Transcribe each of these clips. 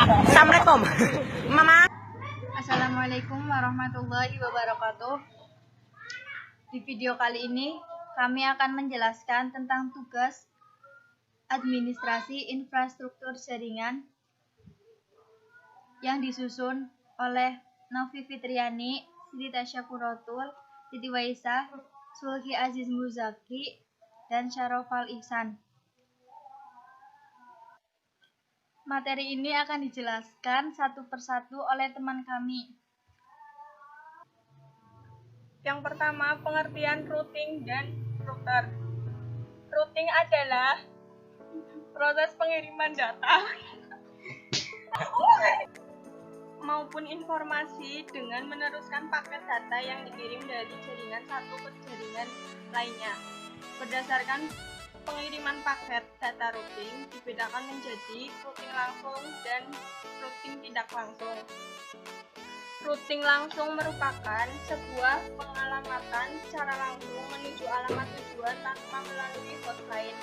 Assalamualaikum. Mama. Assalamualaikum warahmatullahi wabarakatuh. Di video kali ini kami akan menjelaskan tentang tugas administrasi infrastruktur jaringan yang disusun oleh Novi Fitriani, Siti Tasya Kuratul, Siti Waisah, Sulki Aziz Muzaki, dan Syarofal Ihsan. Materi ini akan dijelaskan satu persatu oleh teman kami. Yang pertama, pengertian routing dan router. Routing adalah proses pengiriman data maupun informasi dengan meneruskan paket data yang dikirim dari jaringan satu ke jaringan lainnya. Berdasarkan pengiriman paket data routing dibedakan menjadi routing langsung dan routing tidak langsung. Routing langsung merupakan sebuah pengalamatan secara langsung menuju alamat tujuan tanpa melalui host lain.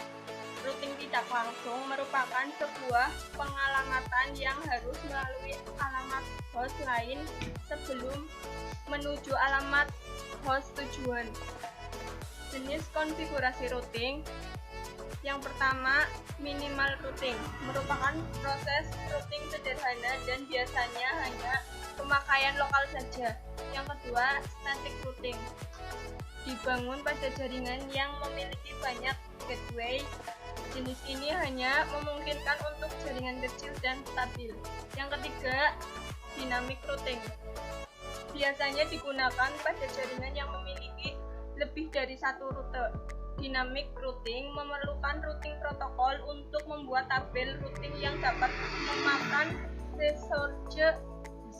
Routing tidak langsung merupakan sebuah pengalamatan yang harus melalui alamat host lain sebelum menuju alamat host tujuan. Jenis konfigurasi routing. Yang pertama, minimal routing merupakan proses routing sederhana dan biasanya hanya pemakaian lokal saja. Yang kedua, static routing dibangun pada jaringan yang memiliki banyak gateway. Jenis ini hanya memungkinkan untuk jaringan kecil dan stabil. Yang ketiga, dynamic routing biasanya digunakan pada jaringan yang memiliki lebih dari satu rute. Dynamic routing memerlukan routing protokol untuk membuat tabel routing yang dapat memakan resource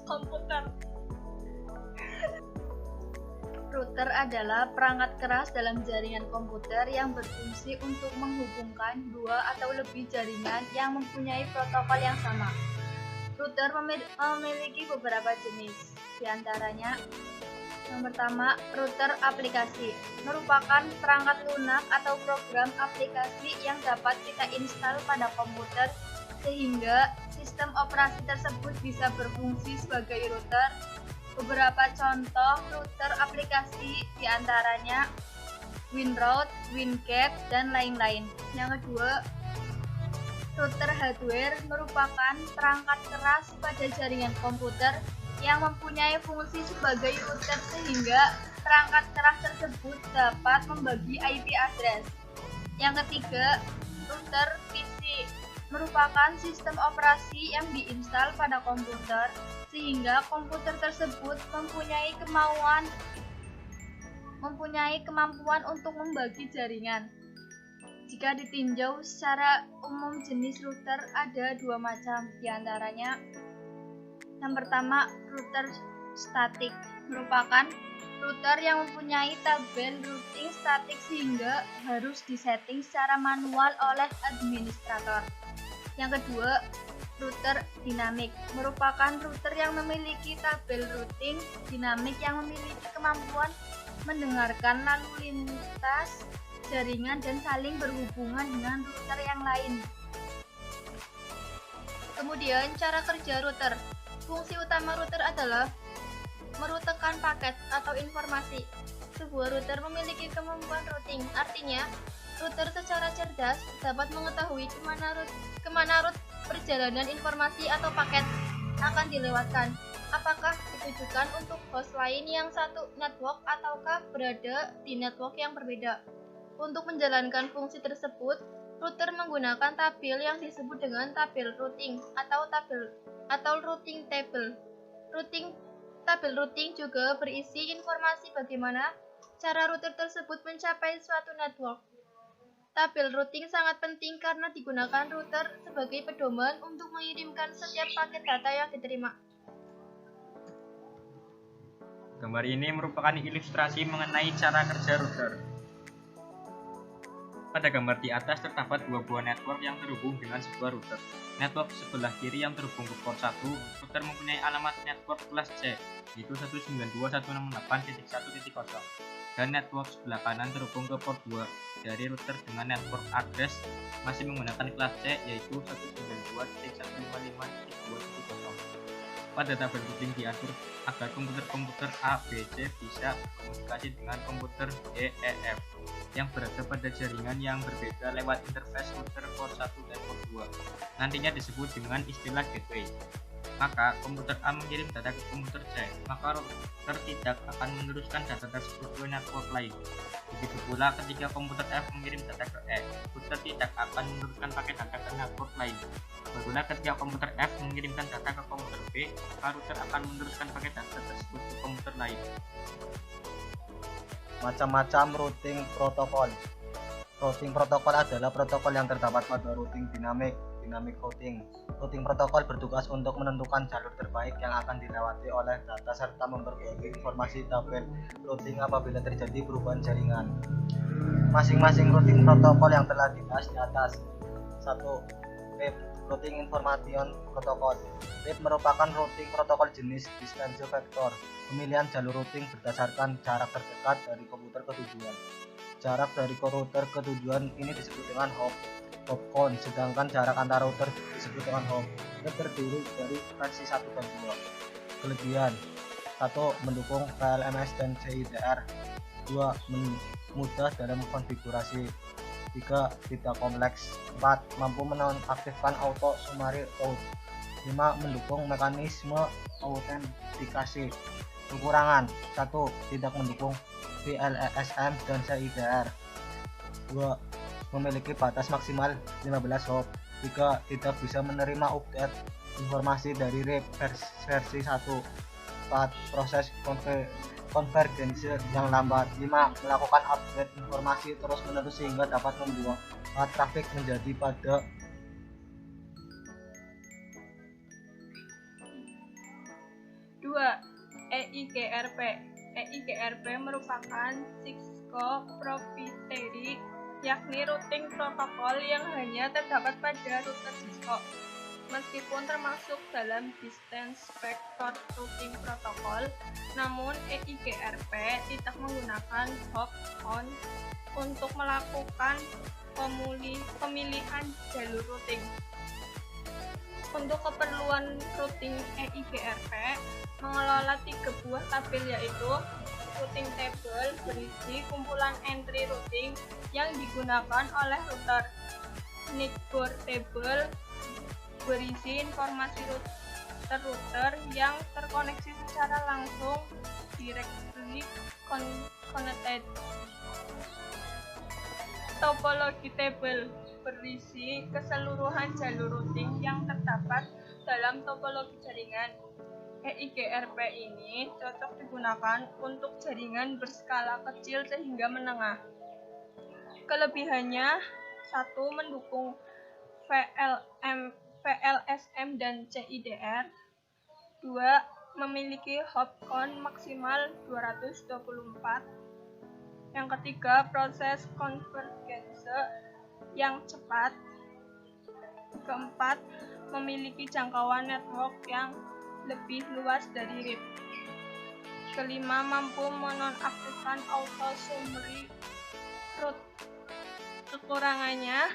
komputer. Router adalah perangkat keras dalam jaringan komputer yang berfungsi untuk menghubungkan dua atau lebih jaringan yang mempunyai protokol yang sama. Router memiliki beberapa jenis, diantaranya yang pertama, router aplikasi merupakan perangkat lunak atau program aplikasi yang dapat kita install pada komputer sehingga sistem operasi tersebut bisa berfungsi sebagai router. Beberapa contoh router aplikasi diantaranya WinRoute, WinGate, dan lain-lain. Yang kedua, router hardware merupakan perangkat keras pada jaringan komputer yang mempunyai fungsi sebagai router sehingga perangkat keras tersebut dapat membagi IP address. Yang ketiga, router PC merupakan sistem operasi yang diinstal pada komputer sehingga komputer tersebut mempunyai kemampuan untuk membagi jaringan. Jika ditinjau secara umum, jenis router ada dua macam, diantaranya yang pertama, router statik merupakan router yang mempunyai tabel routing statik sehingga harus disetting secara manual oleh administrator. Yang kedua, router dinamik merupakan router yang memiliki tabel routing dinamik yang memiliki kemampuan mendengarkan lalu lintas jaringan dan saling berhubungan dengan router yang lain. Kemudian, cara kerja router. Fungsi utama router adalah merutekan paket atau informasi. Sebuah router memiliki kemampuan routing, artinya router secara cerdas dapat mengetahui kemana rute perjalanan informasi atau paket akan dilewatkan. Apakah ditujukan untuk host lain yang satu network ataukah berada di network yang berbeda. Untuk menjalankan fungsi tersebut, router menggunakan tabel yang disebut dengan tabel routing atau routing table. Tabel routing juga berisi informasi bagaimana cara router tersebut mencapai suatu network. Tabel routing sangat penting karena digunakan router sebagai pedoman untuk mengirimkan setiap paket data yang diterima. Gambar ini merupakan ilustrasi mengenai cara kerja router. Pada gambar di atas terdapat dua buah network yang terhubung dengan sebuah router. Network sebelah kiri yang terhubung ke port 1, router mempunyai alamat network kelas C, yaitu 192.168.1.0. Dan network sebelah kanan terhubung ke port 2 dari router dengan network address masih menggunakan kelas C, yaitu 192.155.2.1. Pada tabel routing diatur agar komputer-komputer A, B, C bisa berkomunikasi dengan komputer D, E, F yang berada pada jaringan yang berbeda lewat interface router port 1 dan port 2. Nantinya disebut dengan istilah gateway. Maka komputer A mengirim data ke komputer C, maka router tidak akan meneruskan data tersebut ke network lain. Begitu pula ketika komputer F mengirim data ke E, router tidak akan meneruskan paket data ke network lain. Barulah ketika komputer F mengirimkan data ke komputer B, maka router akan meneruskan paket data tersebut ke komputer lain. Macam-macam routing protokol. Routing protokol adalah protokol yang terdapat pada routing dynamic routing. Routing protokol bertugas untuk menentukan jalur terbaik yang akan dilewati oleh data serta memperbarui informasi tabel routing apabila terjadi perubahan jaringan. Masing-masing routing protokol yang telah dibahas di atas. 1. RIP, Routing Information Protocol. RIP merupakan routing protokol jenis distance vector. Pemilihan jalur routing berdasarkan jarak terdekat dari komputer ke tujuan. Jarak dari router ke tujuan ini disebut dengan hop count, sedangkan jarak antar router disebut dengan hop. RIP terdiri dari versi 1 dan 2. Kelebihan: 1. Mendukung VLMS dan CIDR. 2. Mudah dalam konfigurasi. 3. Tidak kompleks. 4. Mampu menonaktifkan auto summary route. 5. Mendukung mekanisme autentikasi. Kekurangan: 1. Tidak mendukung VLSM dan CIDR. 2. Memiliki batas maksimal 15 hop. 3. Tidak bisa menerima update informasi dari RIP versi 1. 4. Proses konvergensi yang lambat. 5. Melakukan update informasi terus menerus sehingga dapat membuat traffic menjadi pada. EIGRP. EIGRP merupakan Cisco proprietary, yakni routing protokol yang hanya terdapat pada router Cisco. Meskipun termasuk dalam distance vector routing protokol, namun EIGRP tidak menggunakan hop count untuk melakukan pemilihan jalur routing. Untuk keperluan routing EIGRP mengelola 3 buah tabel, yaitu routing table berisi kumpulan entry routing yang digunakan oleh router, network table berisi informasi router yang terkoneksi secara langsung directly connected. Topologi table berisi keseluruhan jalur routing yang terdapat dalam topologi jaringan. EIGRP ini cocok digunakan untuk jaringan berskala kecil sehingga menengah. Kelebihannya: 1. Mendukung VLSM dan CIDR. 2. Memiliki hop count maksimal 224. Yang ketiga, proses konvergensi yang cepat. Keempat, memiliki jangkauan network yang lebih luas dari RIP. Kelima, mampu menonaktifkan auto summary route. Kekurangannya: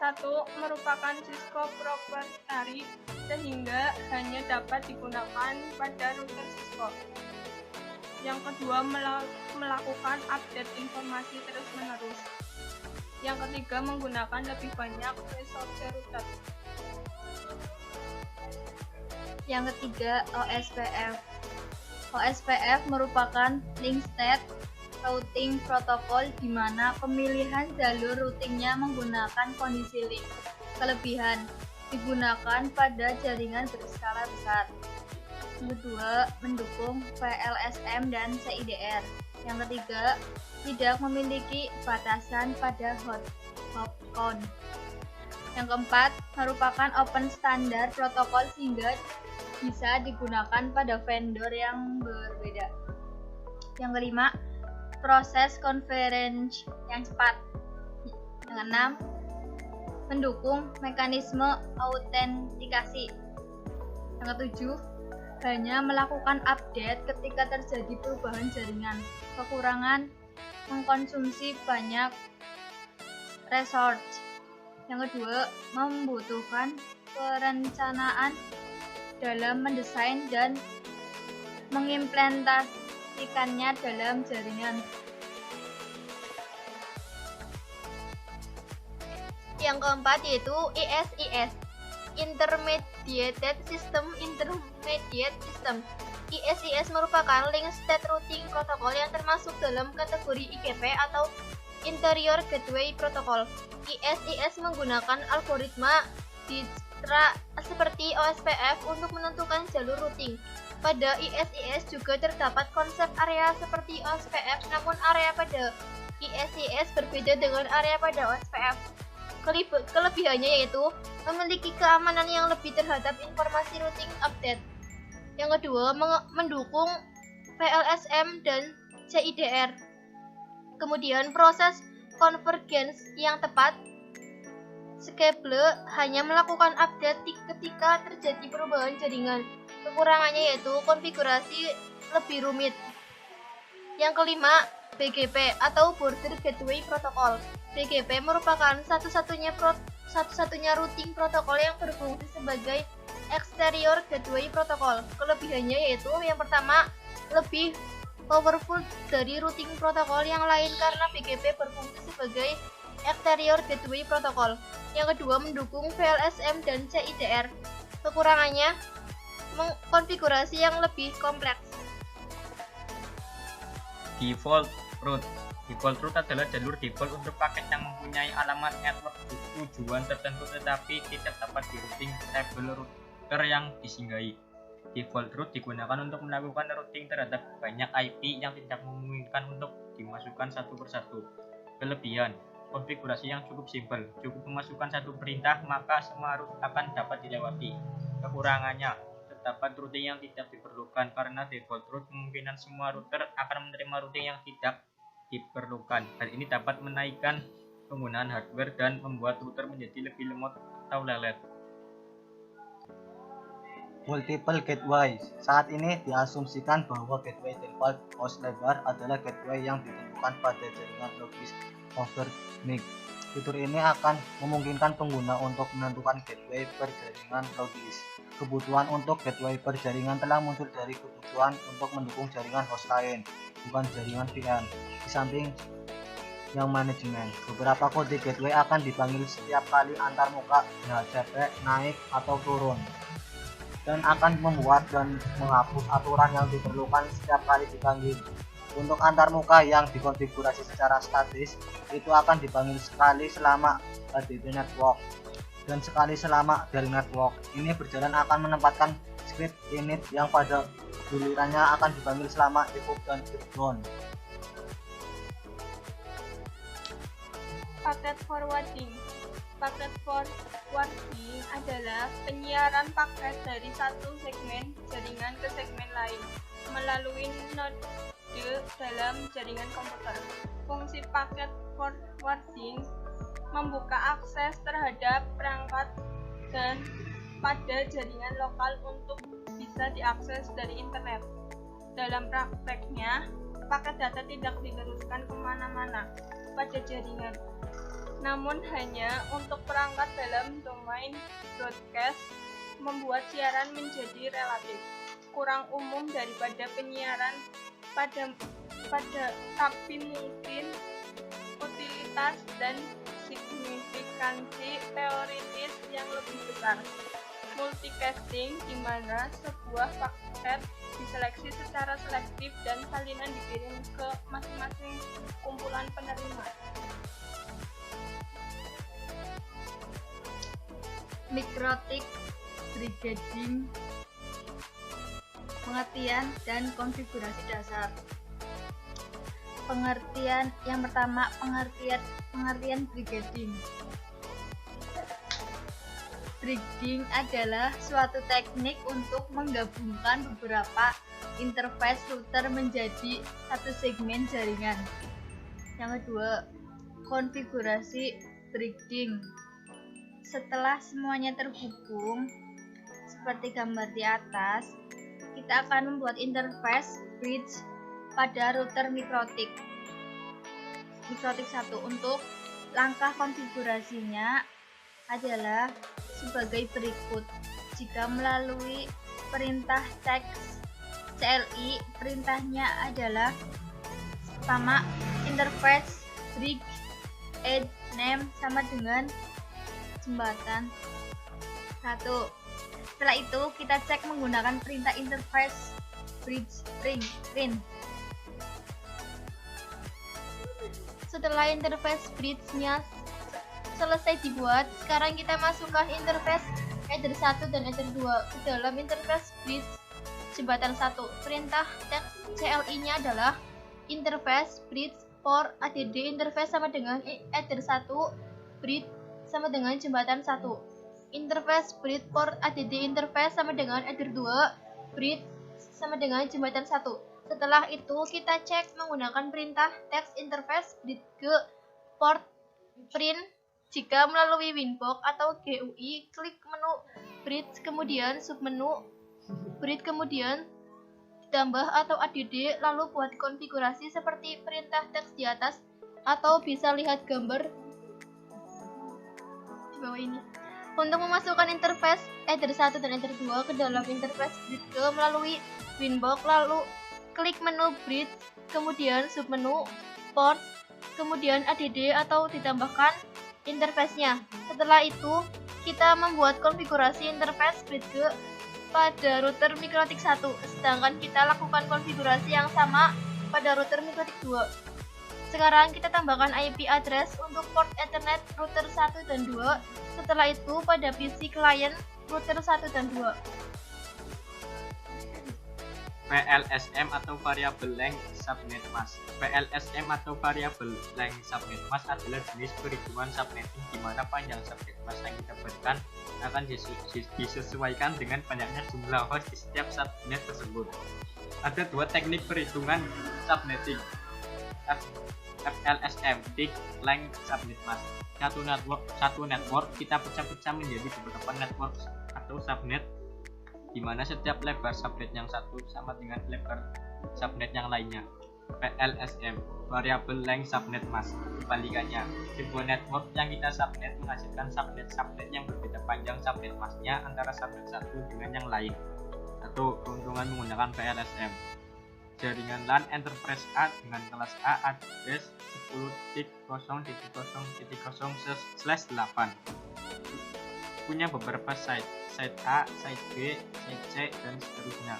1. Merupakan Cisco proprietary sehingga hanya dapat digunakan pada router Cisco. Yang kedua, melakukan update informasi terus-menerus. Yang ketiga, menggunakan lebih banyak resource router. Yang ketiga, OSPF. OSPF merupakan link state routing protokol di mana pemilihan jalur routingnya menggunakan kondisi link. Kelebihan: digunakan pada jaringan berskala besar. Yang kedua, mendukung VLSM dan CIDR. Yang ketiga, tidak memiliki batasan pada hop count. Yang keempat, merupakan open standar protokol sehingga bisa digunakan pada vendor yang berbeda. Yang kelima, proses conference yang cepat. Yang keenam, mendukung mekanisme autentikasi. Yang ketujuh, hanya melakukan update ketika terjadi perubahan jaringan. Kekurangan: mengkonsumsi banyak resource. Yang kedua, membutuhkan perencanaan dalam mendesain dan mengimplementasikannya dalam jaringan. Yang keempat yaitu ISIS, Intermediate System. ISIS merupakan Link State Routing Protocol yang termasuk dalam kategori IGP atau Interior Gateway Protocol. ISIS menggunakan algoritma Dijkstra seperti OSPF untuk menentukan jalur routing. Pada ISIS juga terdapat konsep area seperti OSPF, namun area pada ISIS berbeda dengan area pada OSPF. Kelebihannya yaitu memiliki keamanan yang lebih terhadap informasi routing update. Yang kedua, mendukung PLSM dan CIDR. Kemudian proses convergence yang tepat. Scalable hanya melakukan update ketika terjadi perubahan jaringan. Kekurangannya yaitu konfigurasi lebih rumit. Yang kelima, BGP atau Border Gateway Protocol. BGP merupakan satu-satunya routing protokol yang berfungsi sebagai exterior gateway protocol. Kelebihannya yaitu yang pertama, lebih powerful dari routing protokol yang lain karena BGP berfungsi sebagai exterior gateway protocol. Yang kedua, mendukung VLSM dan CIDR. Kekurangannya, konfigurasi yang lebih kompleks. Default route. Default route adalah jalur default untuk paket yang mempunyai alamat network tujuan tertentu tetapi tidak dapat di routing stable router yang disinggahi. Default route digunakan untuk melakukan routing terhadap banyak IP yang tidak memungkinkan untuk dimasukkan satu persatu. Kelebihan, konfigurasi yang cukup simpel, cukup memasukkan satu perintah maka semua route akan dapat dilewati. Kekurangannya, terdapat routing yang tidak diperlukan karena default route kemungkinan semua router akan menerima routing yang tidak diperlukan. Hal ini dapat menaikkan penggunaan hardware dan membuat router menjadi lebih lemot atau lelet. Multiple gateway. Saat ini diasumsikan bahwa gateway default host lebar adalah gateway yang ditentukan pada jaringan logis over NIC. Fitur ini akan memungkinkan pengguna untuk menentukan gateway per jaringan logis. Kebutuhan untuk gateway per jaringan telah muncul dari kebutuhan untuk mendukung jaringan host lain, bukan jaringan VN. Di samping yang manajemen, beberapa kode gateway akan dipanggil setiap kali antarmuka DHCP naik atau turun, dan akan membuat dan menghapus aturan yang diperlukan setiap kali dipanggil. Untuk antarmuka yang dikonfigurasi secara statis, itu akan dipanggil sekali selama HTTP network dan sekali selama dari network. Ini berjalan akan menempatkan script init yang pada gilirannya akan dipanggil selama epoch dan breakdown. Paket forwarding. Paket forwarding adalah penyiaran paket dari satu segmen jaringan ke segmen lain melalui node dalam jaringan komputer. Fungsi paket forwarding membuka akses terhadap perangkat dan pada jaringan lokal untuk bisa diakses dari internet. Dalam prakteknya, paket data tidak diteruskan kemana-mana pada jaringan, namun hanya untuk perangkat dalam domain broadcast, membuat siaran menjadi relatif kurang umum daripada penyiaran tapi mungkin utilitas dan signifikansi teoritis yang lebih besar. Multicasting, di mana sebuah paket diseleksi secara selektif dan salinan dikirim ke masing-masing kumpulan penerima. Mikrotik brigading, pengertian dan konfigurasi dasar. Pengertian yang pertama, pengertian brigading. Brigading adalah suatu teknik untuk menggabungkan beberapa interface router menjadi satu segmen jaringan. Yang kedua, konfigurasi brigading. Setelah semuanya terhubung seperti gambar di atas, kita akan membuat interface bridge pada router mikrotik 1. Untuk langkah konfigurasinya adalah sebagai berikut. Jika melalui perintah teks CLI, perintahnya adalah pertama, interface bridge add name sama dengan jembatan 1. Setelah itu kita cek menggunakan perintah interface bridge print. Setelah interface bridge-nya selesai dibuat, sekarang kita masukkan interface header 1 dan header 2 ke dalam interface bridge jembatan 1. Perintah teks CLI-nya adalah interface bridge for add interface sama dengan header 1 bridge sama dengan jembatan 1. Interface bridge for add interface sama dengan header 2 bridge sama dengan jembatan 1. Setelah itu kita cek menggunakan perintah text interface bridge ke port print. Jika melalui Winbox atau GUI, klik menu bridge kemudian submenu bridge kemudian ditambah atau add, lalu buat konfigurasi seperti perintah teks di atas atau bisa lihat gambar di bawah ini. Untuk memasukkan interface header 1 dan header 2 ke dalam interface bridge melalui Winbox, lalu klik menu bridge, kemudian submenu port, kemudian add atau ditambahkan interface-nya. Setelah itu, kita membuat konfigurasi interface bridge pada router MikroTik 1, sedangkan kita lakukan konfigurasi yang sama pada router MikroTik 2. Sekarang kita tambahkan IP address untuk port Ethernet router 1 dan 2. Setelah itu pada PC client router 1 dan 2. VLSM atau Variable Length Subnet Mask. VLSM atau Variable Length Subnet Mask adalah jenis perhitungan subnetting di mana panjang subnet mask yang didapatkan akan disesuaikan dengan banyaknya jumlah host di setiap subnet tersebut. Ada dua teknik perhitungan subnetting. VLSM, Fixed Length Subnet Mask. Satu network kita pecah-pecah menjadi beberapa network atau subnet di mana setiap lebar subnet yang satu sama dengan lebar subnet yang lainnya. VLSM, Variable Length Subnet Mask. Kebalikannya, sebuah network yang kita subnet menghasilkan subnet yang berbeda panjang subnet masknya antara subnet satu dengan yang lain. Atau keuntungan menggunakan VLSM. Jaringan LAN Enterprise A dengan kelas A address 10.0.0.0/8 punya beberapa site A, site B, site C, dan seterusnya.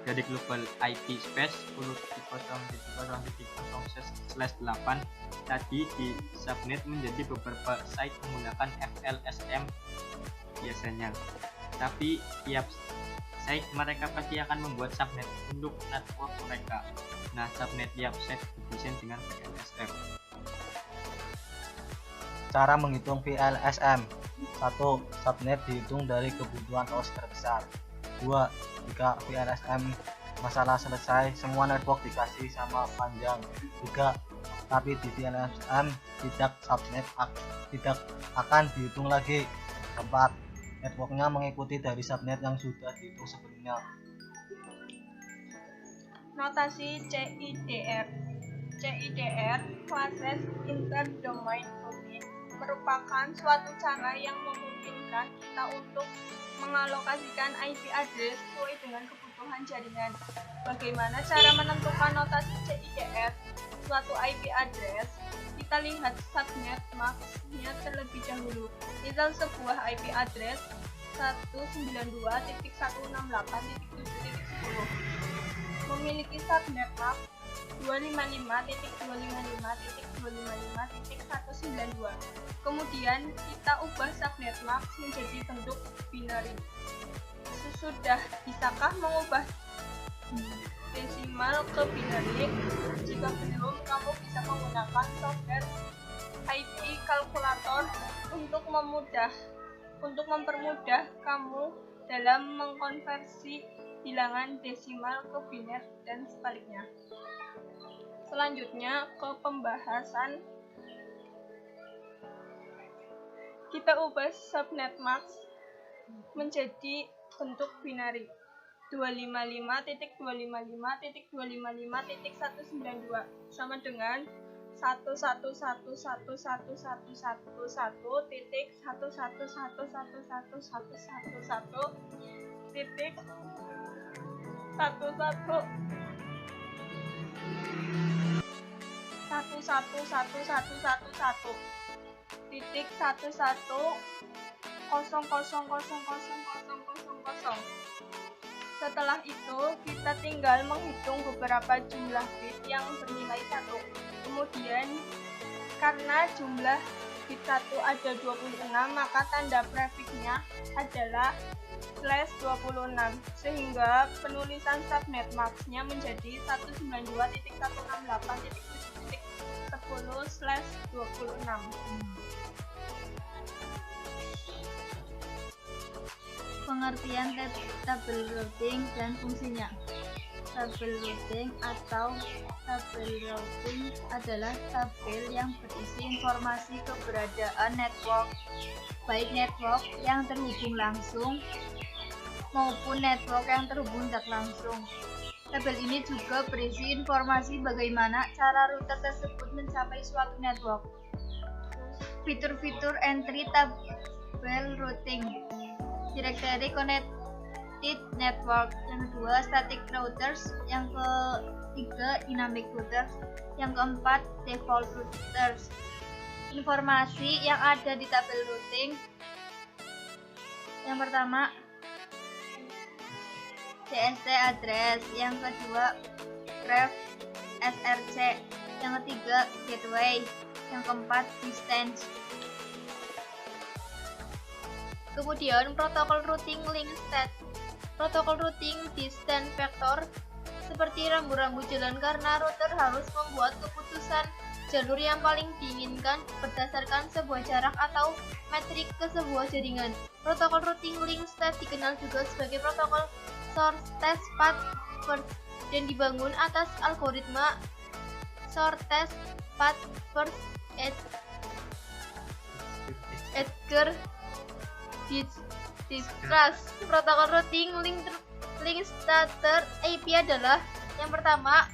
Dari global IP space 10.0.0/8 tadi di subnet menjadi beberapa site menggunakan VLSM biasanya. Tapi tiap site mereka pasti akan membuat subnet untuk network mereka. Nah, subnet tiap site didesain dengan VLSM. Cara menghitung VLSM. 1. Subnet dihitung dari kebutuhan host terbesar. 2. Jika VLSM masalah selesai, semua network dikasih sama panjang. 3. Tapi di VLSM subnet tidak akan dihitung lagi. 4. Networknya mengikuti dari subnet yang sudah dihitung sebelumnya. Notasi CIDR. CIDR, Classes Interdomain Routing, merupakan suatu cara yang memungkinkan kita untuk mengalokasikan IP address sesuai dengan kebutuhan jaringan. Bagaimana cara menentukan notasi CIDR suatu IP address? Kita lihat subnet mask-nya terlebih dahulu. Misal sebuah IP address 192.168.7.10 memiliki subnet mask 255.255.255.192. Kemudian kita ubah subnet mask menjadi bentuk binary. Sudah bisakah mengubah desimal ke binary? Jika belum, kamu bisa menggunakan software IP Calculator untuk mempermudah kamu dalam mengkonversi bilangan desimal ke biner dan sebaliknya. Selanjutnya ke pembahasan, kita ubah subnet mask menjadi bentuk binary 255.255.255.192 sama dengan Setelah itu, kita tinggal menghitung beberapa jumlah bit yang bernilai 1. Kemudian, karena jumlah bit 1 ada 26, maka tanda prefiksnya adalah /26, sehingga penulisan subnet max-nya menjadi 192.168.7.10/26. Pengertian tabel routing dan fungsinya. Tabel routing atau tabel routing adalah tabel yang berisi informasi keberadaan network, baik network yang terhubung langsung maupun network yang terhubung tidak langsung. Tabel ini juga berisi informasi bagaimana cara router tersebut mencapai suatu network. Fitur-fitur entry tabel routing: directory connected network, yang kedua static routers, yang ketiga dynamic routers, yang keempat default routers. Informasi yang ada di tabel routing: yang pertama CST address, yang kedua graph SRC, yang ketiga gateway, yang keempat distance. Kemudian protokol routing link state. Protokol routing distance vector seperti rambu-rambu jalan karena router harus membuat keputusan jalur yang paling diinginkan berdasarkan sebuah jarak atau metrik ke sebuah jaringan. Protokol routing link state dikenal juga sebagai protokol shortest path first dan dibangun atas algoritma shortest path first Edgar Discuss. Protokol routing link starter IP adalah yang pertama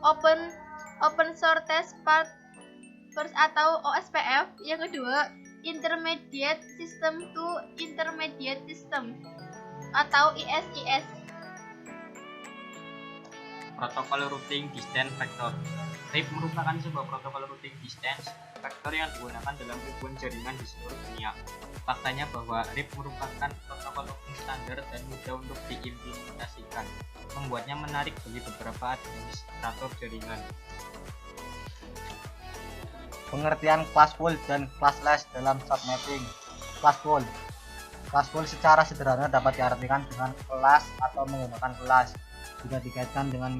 open shortest path first atau OSPF, yang kedua intermediate system to intermediate system atau ISIS. Protokol routing distance vector. RIP merupakan sebuah protokol routing distance vector yang digunakan dalam ribuan jaringan di seluruh dunia. Faktanya bahwa RIP merupakan protokol open standar dan mudah untuk diimplementasikan, membuatnya menarik bagi beberapa administrator jaringan. Pengertian classful dan classless dalam subnetting. Classful secara sederhana dapat diartikan dengan kelas atau menggunakan kelas. Jika dikaitkan dengan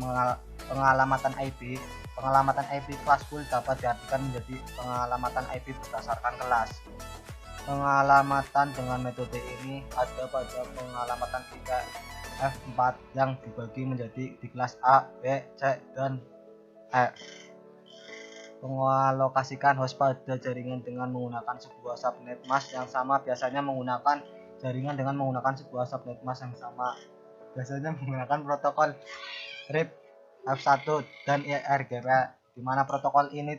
pengalamatan IP, pengalamatan IP classful dapat diartikan menjadi pengalamatan IP berdasarkan kelas. Pengalamatan dengan metode ini ada pada pengalamatan 3F4 yang dibagi menjadi di kelas A, B, C, dan E. Mengalokasikan host pada jaringan dengan menggunakan sebuah subnet mask yang sama, biasanya menggunakan jaringan dengan menggunakan sebuah subnet mask yang sama, biasanya menggunakan protokol RIP F1 dan IRGP, di mana protokol ini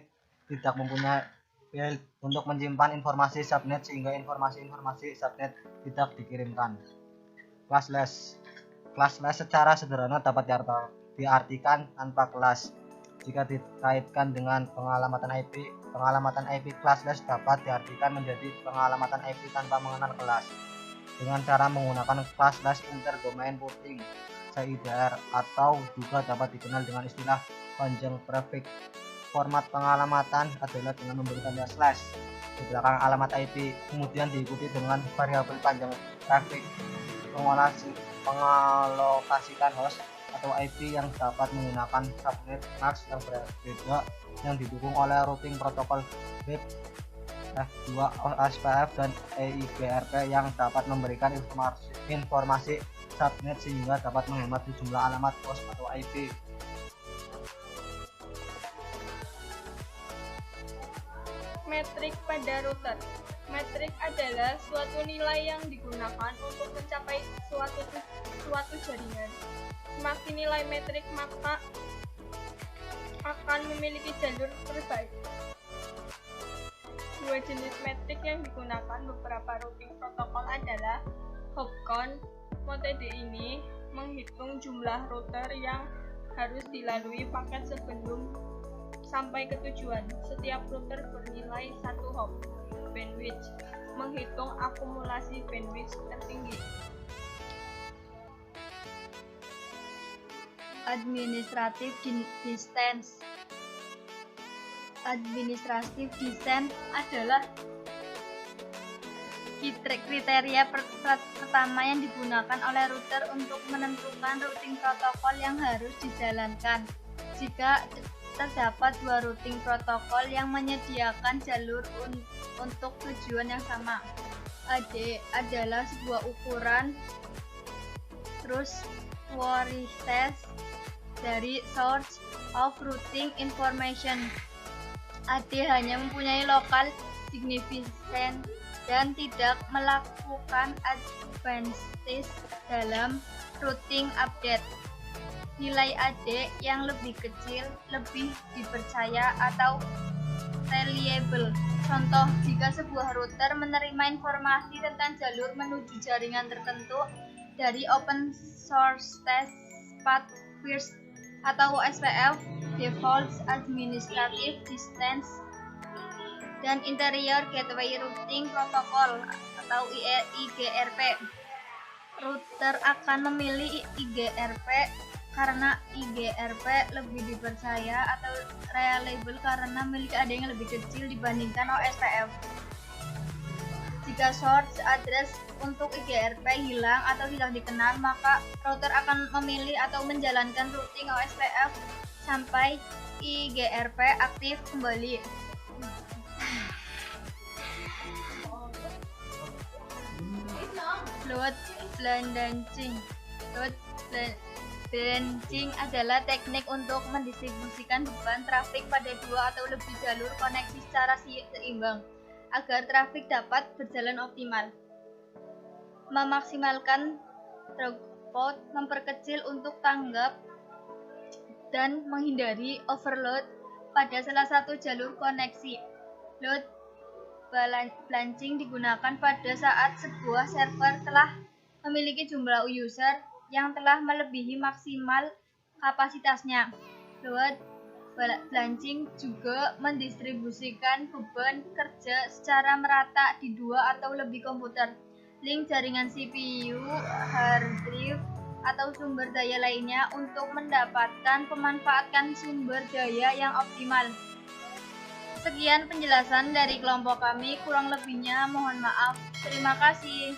tidak mempunyai field untuk menyimpan informasi subnet sehingga informasi subnet tidak dikirimkan. Classless secara sederhana dapat diartikan tanpa kelas. Jika dikaitkan dengan pengalamatan IP classless dapat diartikan menjadi pengalamatan IP tanpa mengenal kelas dengan cara menggunakan classless interdomain routing (CIDR) atau juga dapat dikenal dengan istilah panjang prefix. Format pengalamatan adalah dengan memberikan slash di belakang alamat IP, kemudian diikuti dengan variabel panjang prefix. Mengalokasikan host atau IP yang dapat menggunakan subnet mask yang berbeda yang didukung oleh routing protokol RIP F2, OSPF, dan EIGRP yang dapat memberikan informasi subnet sehingga dapat menghemat jumlah alamat host atau IP. Metrik pada router. Metrik adalah suatu nilai yang digunakan untuk mencapai suatu jaringan. Semakin nilai metrik, maka akan memiliki jalur terbaik. Dua jenis metrik yang digunakan beberapa routing protokol adalah hop count. Metode ini menghitung jumlah router yang harus dilalui paket sebelum sampai ke tujuan. Setiap router bernilai 1 hop. Bandwidth menghitung akumulasi bandwidth tertinggi. Administrative distance. Administrative distance adalah kriteria pertama yang digunakan oleh router untuk menentukan routing protokol yang harus dijalankan. Jika terdapat dua routing protokol yang menyediakan jalur untuk tujuan yang sama. AD adalah sebuah ukuran trustworthiness dari Source of Routing Information. AD hanya mempunyai local significance dan tidak melakukan advances dalam routing update. Nilai AD yang lebih kecil lebih dipercaya atau reliable. Contoh, jika sebuah router menerima informasi tentang jalur menuju jaringan tertentu dari Open Source Test Path First atau OSPF, Default Administrative Distance, dan Interior Gateway Routing Protocol atau IGRP. Router akan memilih IGRP karena IGRP lebih dipercaya atau reliable karena memiliki AD yang lebih kecil dibandingkan OSPF. Jika source address untuk IGRP hilang atau tidak dikenal, maka router akan memilih atau menjalankan routing OSPF sampai IGRP aktif kembali. Load balancing. Load balancing adalah teknik untuk mendistribusikan beban trafik pada dua atau lebih jalur koneksi secara seimbang agar trafik dapat berjalan optimal. Memaksimalkan throughput, memperkecil untuk tanggap, dan menghindari overload pada salah satu jalur koneksi. Load balancing digunakan pada saat sebuah server telah memiliki jumlah user yang telah melebihi maksimal kapasitasnya. Load balancing juga mendistribusikan beban kerja secara merata di dua atau lebih komputer, link jaringan CPU, hard drive, atau sumber daya lainnya untuk mendapatkan pemanfaatan sumber daya yang optimal. Sekian penjelasan dari kelompok kami, kurang lebihnya mohon maaf. Terima kasih.